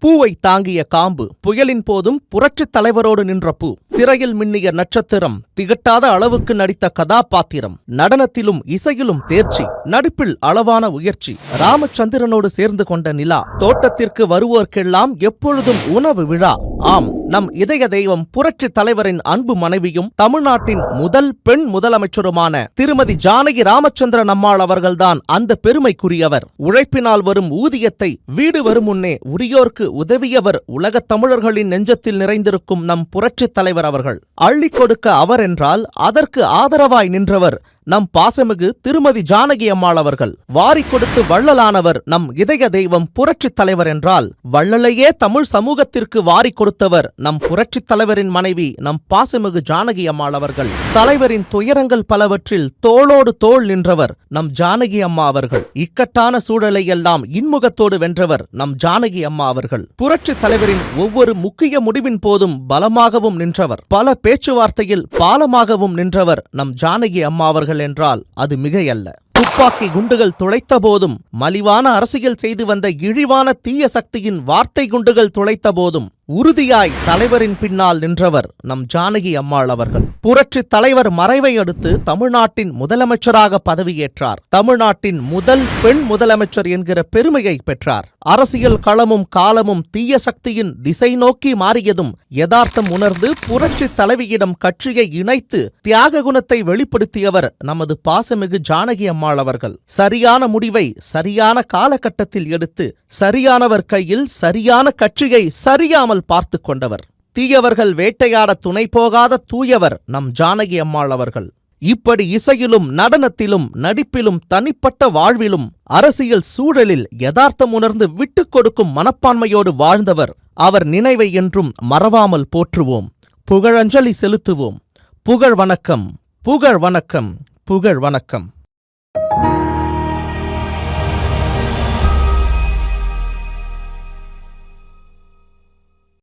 பூவை தாங்கிய காம்பு, புயலின் போதும் புரட்சித் தலைவரோடு நின்ற பூ, திரையில் மின்னிய நட்சத்திரம், திகட்டாத அளவுக்கு நடித்த கதாபாத்திரம், நடனத்திலும் இசையிலும் தேர்ச்சி, நடிப்பில் அளவான உயர்ச்சி, ராமச்சந்திரனோடு சேர்ந்து கொண்ட நிலா, தோட்டத்திற்கு வருவோர்க்கெல்லாம் எப்பொழுதும் உணவு விழா. ஆம், நம் இதய தெய்வம் புரட்சித் தலைவரின் அன்பு மனைவியும் தமிழ்நாட்டின் முதல் பெண் முதலமைச்சருமான திருமதி ஜானகி ராமச்சந்திரன் அம்மாள் அவர்கள்தான் அந்த பெருமைக்குரியவர். உழைப்பினால் வரும் ஊதியத்தை வீடு வரும் முன்னே உரியோர்க்கு உதவியவர். உலகத் தமிழர்களின் நெஞ்சத்தில் நிறைந்திருக்கும் நம் புரட்சித் தலைவர் அவர்கள். அள்ளிக் கொடுக்க அவர் என்றால் அதற்கு ஆதரவாய் நின்றவர் நம் பாசமிகு திருமதி ஜானகி அம்மாள் அவர்கள். வாரிக் கொடுத்து வள்ளலானவர் நம் இதய தெய்வம் புரட்சித் தலைவர் என்றால், வள்ளலையே தமிழ் சமூகத்திற்கு வாரிக் கொடுத்தவர் நம் புரட்சித் தலைவரின் மனைவி நம் பாசமிகு ஜானகி அம்மாள் அவர்கள். தலைவரின் துயரங்கள் பலவற்றில் தோளோடு தோள் நின்றவர் நம் ஜானகி அம்மா அவர்கள். இக்கட்டான சூழலை எல்லாம் இன்முகத்தோடு வென்றவர் நம் ஜானகி அம்மா அவர்கள். புரட்சித் தலைவரின் ஒவ்வொரு முக்கிய முடிவின் போதும் பலமாகவும் நின்றவர். பல பேச்சுவார்த்தையில் பாலமாகவும் நின்றவர் நம் ஜானகி அம்மா அவர்கள் என்றால் அது மிகையல்ல. துப்பாக்கி குண்டுகள் துளைத்த போதும், மலிவான அரசியல் செய்து வந்த இழிவான தீய சக்தியின் வார்த்தை குண்டுகள் துளைத்த போதும் உறுதியாய் தலைவரின் பின்னால் நின்றவர் நம் ஜானகி அம்மாள் அவர்கள். புரட்சித் தலைவர் மறைவை அடுத்து தமிழ்நாட்டின் முதலமைச்சராக பதவியேற்றார். தமிழ்நாட்டின் முதல் பெண் முதலமைச்சர் என்கிற பெருமையை பெற்றார். அரசியல் களமும் காலமும் தீய சக்தியின் திசை நோக்கி மாறியதும் யதார்த்தம் உணர்ந்து புரட்சித் தலைவியிடம் கட்சியை இணைத்து தியாக குணத்தை வெளிப்படுத்தியவர் நமது பாசமிகு ஜானகி அம்மாள் அவர்கள். சரியான முடிவை சரியான காலகட்டத்தில் எடுத்து சரியானவர் கையில் சரியான கட்சியை சரியாமல் பார்த்து கொண்டவர். தீயவர்கள் வேட்டையாட துணை போகாத தூயவர் நம் ஜானகி அம்மாள் அவர்கள். இப்படி இசையிலும் நடனத்திலும் நடிப்பிலும் தனிப்பட்ட வாழ்விலும் அரசியல் சூழலில் யதார்த்தம் உணர்ந்து விட்டுக் கொடுக்கும் மனப்பான்மையோடு வாழ்ந்தவர். அவர் நினைவை என்றும் மறவாமல் போற்றுவோம், புகழஞ்சலி செலுத்துவோம். புகழ் வணக்கம், புகழ் வணக்கம், புகழ் வணக்கம்.